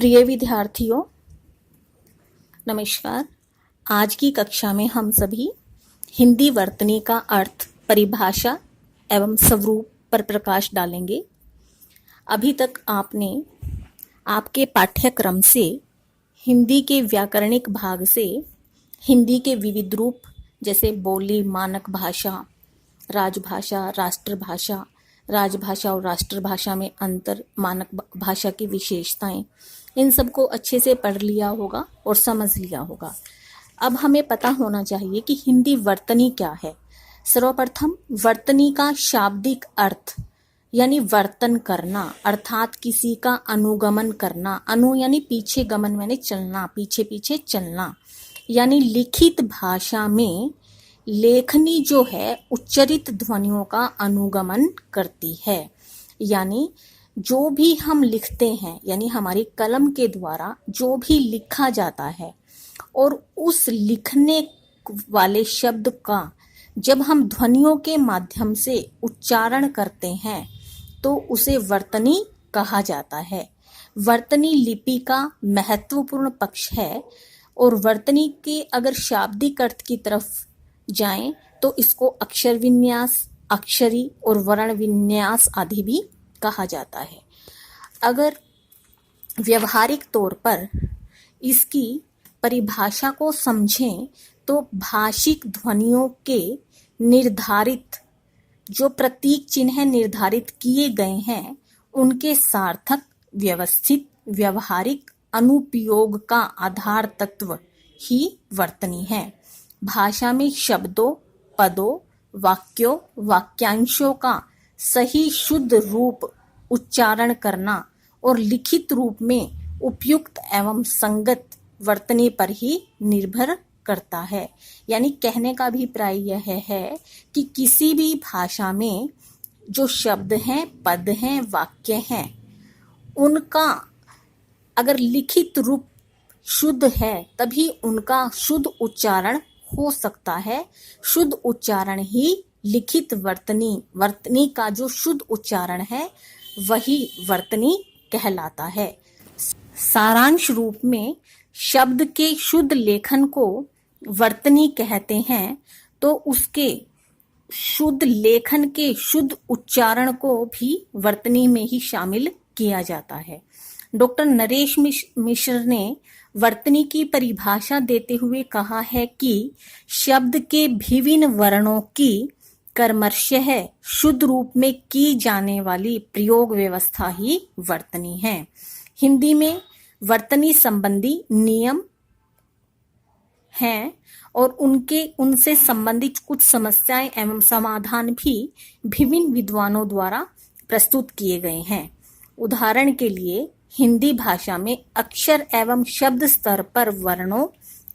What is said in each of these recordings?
प्रिय विद्यार्थियों, नमस्कार। आज की कक्षा में हम सभी हिंदी वर्तनी का अर्थ, परिभाषा एवं स्वरूप पर प्रकाश डालेंगे। अभी तक आपने आपके पाठ्यक्रम से हिंदी के व्याकरणिक भाग से हिंदी के विविध रूप जैसे बोली, मानक भाषा, राजभाषा, राष्ट्रभाषा, राजभाषा और राष्ट्रभाषा में अंतर, मानक भाषा की विशेषताएं, इन सबको अच्छे से पढ़ लिया होगा और समझ लिया होगा। अब हमें पता होना चाहिए कि हिंदी वर्तनी क्या है। सर्वप्रथम वर्तनी का शाब्दिक अर्थ यानी वर्तन करना, अर्थात किसी का अनुगमन करना। अनु यानी पीछे, गमन यानी चलना, पीछे पीछे चलना। यानी लिखित भाषा में लेखनी जो है उच्चरित ध्वनियों का अनुगमन करती है। यानी जो भी हम लिखते हैं, यानी हमारी कलम के द्वारा जो भी लिखा जाता है और उस लिखने वाले शब्द का जब हम ध्वनियों के माध्यम से उच्चारण करते हैं तो उसे वर्तनी कहा जाता है। वर्तनी लिपि का महत्वपूर्ण पक्ष है और वर्तनी के अगर शाब्दिक अर्थ की तरफ जाएं तो इसको अक्षर विन्यास, अक्षरी और वर्ण विन्यास आदि भी कहा जाता है। अगर व्यवहारिक तौर पर इसकी परिभाषा को समझें तो भाषिक ध्वनियों के निर्धारित जो प्रतीक चिन्ह निर्धारित किए गए हैं उनके सार्थक, व्यवस्थित, व्यवहारिक अनुप्रयोग का आधार तत्व ही वर्तनी है। भाषा में शब्दों, पदों, वाक्यों, वाक्यांशों का सही शुद्ध रूप उच्चारण करना और लिखित रूप में उपयुक्त एवं संगत वर्तनी पर ही निर्भर करता है। यानी कहने का अभिप्राय यह है कि किसी भी भाषा में जो शब्द हैं, पद हैं, वाक्य हैं, उनका अगर लिखित रूप शुद्ध है तभी उनका शुद्ध उच्चारण हो सकता है। शुद्ध उच्चारण ही लिखित वर्तनी का जो शुद्ध उच्चारण है वही वर्तनी कहलाता है। सारांश रूप में शब्द के शुद्ध लेखन को वर्तनी कहते हैं तो उसके शुद्ध लेखन के शुद्ध उच्चारण को भी वर्तनी में ही शामिल किया जाता है। डॉक्टर नरेश मिश्र ने वर्तनी की परिभाषा देते हुए कहा है कि शब्द के विभिन्न वर्णों की कर्मशः शुद्ध रूप में की जाने वाली प्रयोग व्यवस्था ही वर्तनी है। हिंदी में वर्तनी संबंधी नियम हैं और उनसे संबंधित कुछ समस्याएं एवं समाधान भी विभिन्न विद्वानों द्वारा प्रस्तुत किए गए हैं। उदाहरण के लिए हिंदी भाषा में अक्षर एवं शब्द स्तर पर वर्णों,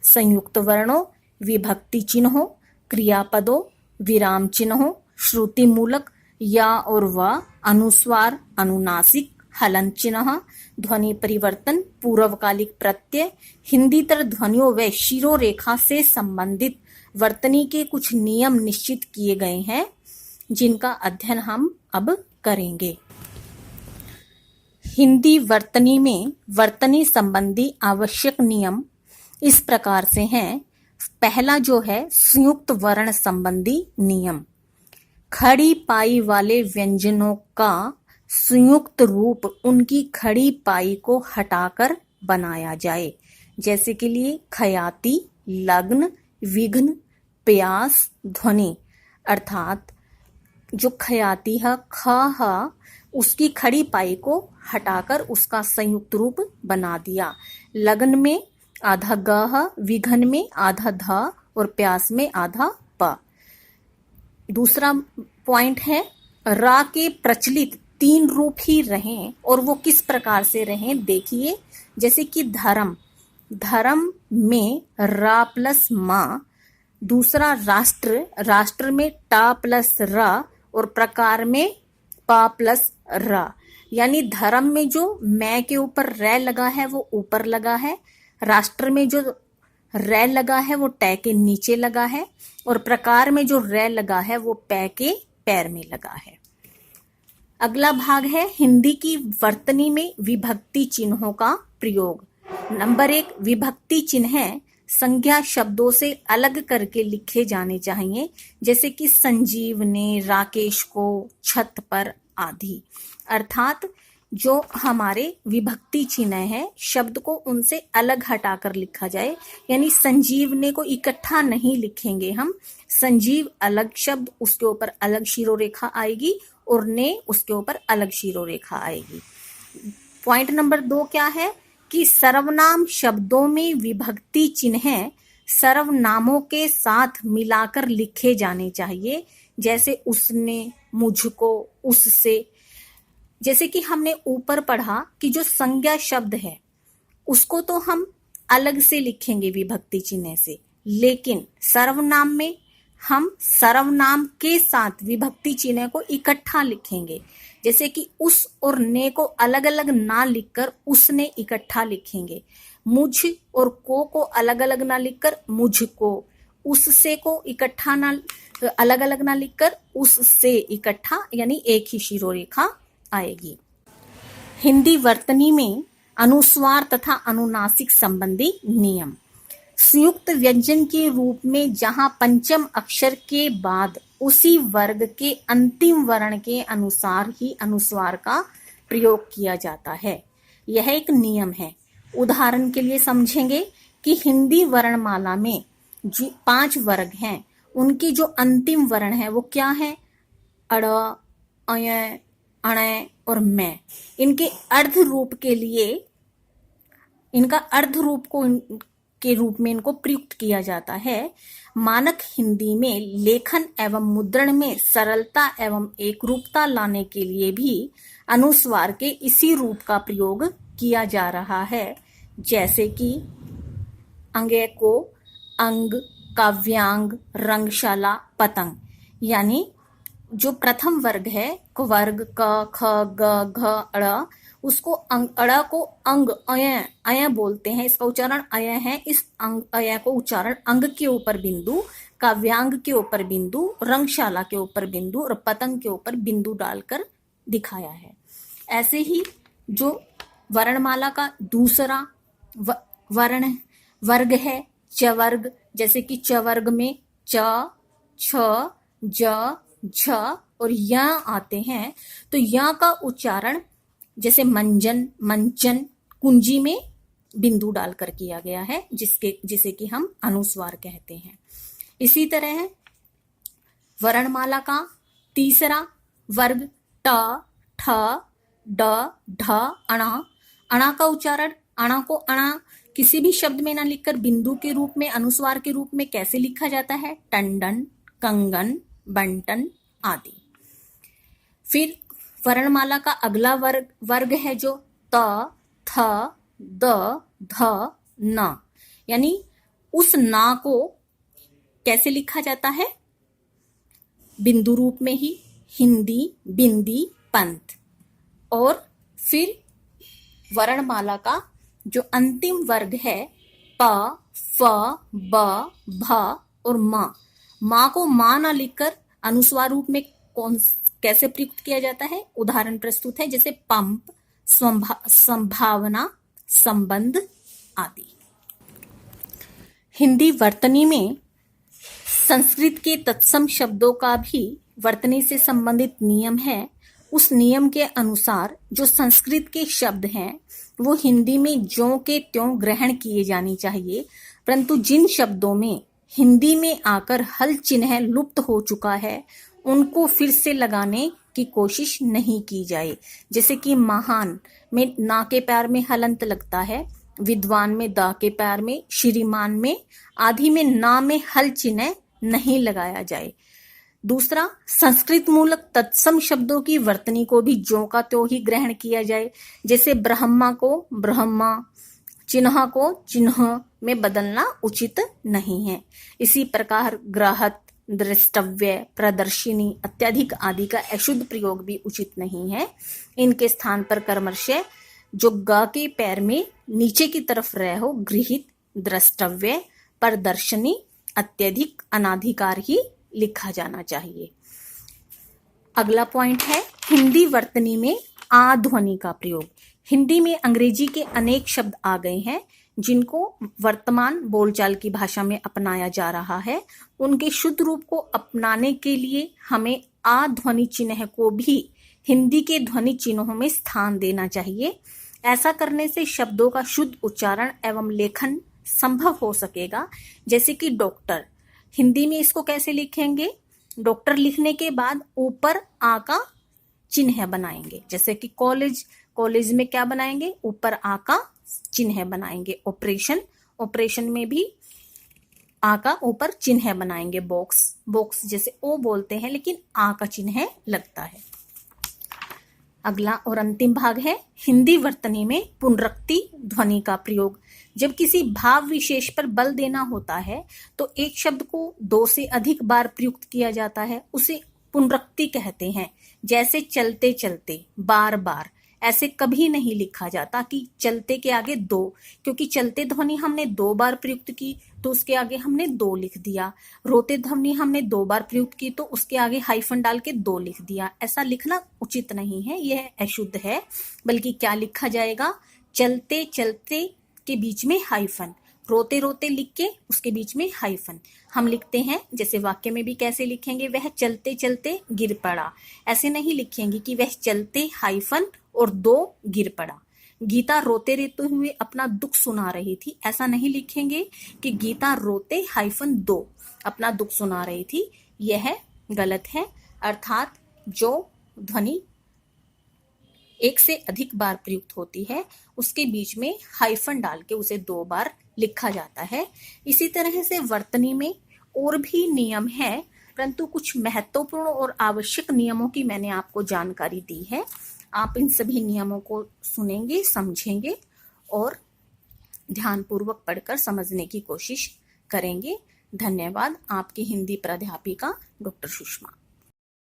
संयुक्त वर्णों, विभक्ति चिन्हों, क्रियापदों, विराम चिन्हों, श्रुति मूलक या और व, अनुस्वार, अनुनासिक, हलन चिन्ह, ध्वनि परिवर्तन, पूर्वकालिक प्रत्यय, हिंदीतर ध्वनियों व शिरोरेखा से संबंधित वर्तनी के कुछ नियम निश्चित किए गए हैं जिनका अध्ययन हम अब करेंगे। हिंदी वर्तनी में वर्तनी संबंधी आवश्यक नियम इस प्रकार से हैं। पहला जो है संयुक्त वर्ण संबंधी नियम। खड़ी पाई वाले व्यंजनों का संयुक्त रूप उनकी खड़ी पाई को हटाकर बनाया जाए। जैसे के लिए खयाति, लग्न, विघ्न, प्यास, ध्वनि। अर्थात जो खयाति है, ख है, उसकी खड़ी पाई को हटाकर उसका संयुक्त रूप बना दिया। लग्न में आधा ग, विघन में आधा ध और प्यास में आधा प। दूसरा पॉइंट है रा के प्रचलित 3 रूप ही रहें और वो किस प्रकार से रहें देखिए। जैसे कि धर्म, धर्म में रा प्लस मा। दूसरा राष्ट्र, राष्ट्र में टा प्लस रा और प्रकार में पा प्लस रा। यानी धर्म में जो मैं के ऊपर रै लगा है वो ऊपर लगा है, राष्ट्र में जो रै लगा है वो टै के नीचे लगा है और प्रकार में जो रै लगा है वो पै के पैर में लगा है। अगला भाग है हिंदी की वर्तनी में विभक्ति चिन्हों का प्रयोग। नंबर 1, विभक्ति चिन्ह संज्ञा शब्दों से अलग करके लिखे जाने चाहिए, जैसे कि संजीव ने, राकेश को, छत पर आदि। अर्थात जो हमारे विभक्ति चिन्ह है शब्द को उनसे अलग हटाकर लिखा जाए, यानी संजीव ने को इकट्ठा नहीं लिखेंगे हम। संजीव अलग शब्द, उसके ऊपर अलग शिरोरेखा आएगी, और ने उसके ऊपर अलग शिरोरेखा आएगी। पॉइंट नंबर 2 क्या है कि सर्वनाम शब्दों में विभक्ति चिन्ह सर्वनामों के साथ मिलाकर लिखे जाने चाहिए, जैसे उसने, मुझको, उससे। जैसे कि हमने ऊपर पढ़ा कि जो संज्ञा शब्द है उसको तो हम अलग से लिखेंगे विभक्ति चिन्ह से, लेकिन सर्वनाम में हम सर्वनाम के साथ विभक्ति चिन्ह को इकट्ठा लिखेंगे। जैसे कि उस और ने को अलग अलग ना लिखकर उसने इकट्ठा लिखेंगे, मुझ और को अलग अलग ना लिखकर मुझको, उससे को इकट्ठा ना अलग अलग ना लिखकर उससे इकट्ठा, यानी एक ही शिरोरेखा आएगी। हिंदी वर्तनी में अनुस्वार तथा अनुनासिक संबंधी नियम। संयुक्त व्यंजन के रूप में जहां पंचम अक्षर के बाद उसी वर्ग के अंतिम वर्ण के अनुसार ही अनुस्वार का प्रयोग किया जाता है, यह एक नियम है। उदाहरण के लिए समझेंगे कि हिंदी वर्णमाला में जो 5 वर्ग हैं उनकी जो अंतिम वर्ण है वो क्या है? अड़, अय, अण और मैं। इनके अर्ध रूप के लिए, इनका अर्ध रूप के रूप में इनको प्रयुक्त किया जाता है। मानक हिंदी में लेखन एवं मुद्रण में सरलता एवं एकरूपता लाने के लिए भी अनुस्वार के इसी रूप का प्रयोग किया जा रहा है, जैसे कि अंग्य को अंग, काव्यांग, रंगशाला, पतंग। यानी जो प्रथम वर्ग है वर्ग क, ख, ग, घ, अड़, उसको अड़ को अंग, अय बोलते हैं। इसका उच्चारण अय है। इस अय को उच्चारण अंग के ऊपर बिंदु, काव्यांग के ऊपर बिंदु, रंगशाला के ऊपर बिंदु और पतंग के ऊपर बिंदु डालकर दिखाया है। ऐसे ही जो वर्णमाला का दूसरा वर्ग है च वर्ग, जैसे कि च वर्ग में च, छ, ज, झ और य आते हैं, तो य का उच्चारण जैसे मंजन, मंचन, कुंजी में बिंदु डालकर किया गया है, जिसे कि हम अनुस्वार कहते हैं। इसी तरह वर्णमाला का तीसरा वर्ग ट, ठ, ड, ढ, अणा। अणा का उच्चारण, अणा को अणा किसी भी शब्द में ना लिखकर बिंदु के रूप में, अनुस्वार के रूप में कैसे लिखा जाता है? टंडन, कंगन, बंटन आदि। फिर वर्णमाला का अगला वर्ग है जो त, थ, द, ध, न। यानी उस ना को कैसे लिखा जाता है? बिंदु रूप में ही, हिंदी, बिंदी, पंथ। और फिर वर्णमाला का जो अंतिम वर्ग है प, फ, ब, भ और म। मां को मां ना लिखकर अनुस्वार रूप में कैसे प्रयुक्त किया जाता है? उदाहरण प्रस्तुत है, जैसे पंप, संभावना, संबंध आदि। हिंदी वर्तनी में संस्कृत के तत्सम शब्दों का भी वर्तनी से संबंधित नियम है। उस नियम के अनुसार जो संस्कृत के शब्द हैं वो हिंदी में ज्यों के त्यों ग्रहण किए जाने चाहिए, परंतु जिन शब्दों में हिंदी में आकर हल चिन्ह लुप्त हो चुका है उनको फिर से लगाने की कोशिश नहीं की जाए। जैसे कि महान में ना के पैर में हलंत लगता है, विद्वान में दा के पैर में, श्रीमान में आदि में ना में हल चिन्ह नहीं लगाया जाए। दूसरा, संस्कृत मूलक तत्सम शब्दों की वर्तनी को भी ज्यों का त्यों ही ग्रहण किया जाए। जैसे ब्रह्मा को ब्रह्मा, चिन्ह को चिन्ह में बदलना उचित नहीं है। इसी प्रकार ग्राहक, द्रष्टव्य, प्रदर्शिनी, अत्यधिक आदि का अशुद्ध प्रयोग भी उचित नहीं है। इनके स्थान पर कर्मशः जो ग के पैर में नीचे की तरफ रह हो, गृहित, द्रष्टव्य, प्रदर्शनी, अत्यधिक, अनाधिकार ही लिखा जाना चाहिए। अगला पॉइंट है हिंदी वर्तनी में आ ध्वनि का प्रयोग। हिंदी में अंग्रेजी के अनेक शब्द आ गए हैं जिनको वर्तमान बोलचाल की भाषा में अपनाया जा रहा है। उनके शुद्ध रूप को अपनाने के लिए हमें आ ध्वनि चिन्ह को भी हिंदी के ध्वनि चिन्हों में स्थान देना चाहिए। ऐसा करने से शब्दों का शुद्ध उच्चारण एवं लेखन संभव हो सकेगा। जैसे कि डॉक्टर, हिंदी में इसको कैसे लिखेंगे? डॉक्टर लिखने के बाद ऊपर आ का चिन्ह बनाएंगे। जैसे कि कॉलेज, कॉलेज में क्या बनाएंगे? ऊपर आ का चिन्ह बनाएंगे। ऑपरेशन, ऑपरेशन में भी आ का ऊपर चिन्ह बनाएंगे। बॉक्स, बॉक्स जैसे ओ बोलते हैं लेकिन आ का चिन्ह लगता है। अगला और अंतिम भाग है हिंदी वर्तनी में पुनरुक्ति ध्वनि का प्रयोग। जब किसी भाव विशेष पर बल देना होता है तो एक शब्द को 2 से अधिक बार प्रयुक्त किया जाता है, उसे पुनरुक्ति कहते हैं। जैसे चलते चलते, बार बार। ऐसे कभी नहीं लिखा जाता कि चलते के आगे 2, क्योंकि चलते ध्वनि हमने 2 बार प्रयुक्त की तो उसके आगे हमने 2 लिख दिया। रोते ध्वनि हमने 2 बार प्रयुक्त की तो उसके आगे हाइफन डाल के 2 लिख दिया। ऐसा लिखना उचित नहीं है, यह अशुद्ध है। बल्कि क्या लिखा जाएगा? चलते चलते के बीच में हाइफन, रोते रोते लिख के उसके बीच में हाइफन। हम लिखते हैं जैसे वाक्य में भी कैसे लिखेंगे? वह चलते चलते गिर पड़ा। ऐसे नहीं लिखेंगे कि वह चलते हाइफन और 2 गिर पड़ा। गीता रोते रहते हुए अपना दुख सुना रही थी, ऐसा नहीं लिखेंगे कि गीता रोते हाइफन 2 अपना दुख सुना रही थी। यह गलत है। अर्थात जो ध्वनि 1 से अधिक बार प्रयुक्त होती है उसके बीच में हाइफन डाल के उसे 2 बार लिखा जाता है। इसी तरह से वर्तनी में और भी नियम है, परंतु कुछ महत्वपूर्ण और आवश्यक नियमों की मैंने आपको जानकारी दी है। आप इन सभी नियमों को सुनेंगे, समझेंगे और ध्यानपूर्वक पढ़कर समझने की कोशिश करेंगे। धन्यवाद। आपकी हिंदी प्राध्यापिका डॉक्टर सुषमा।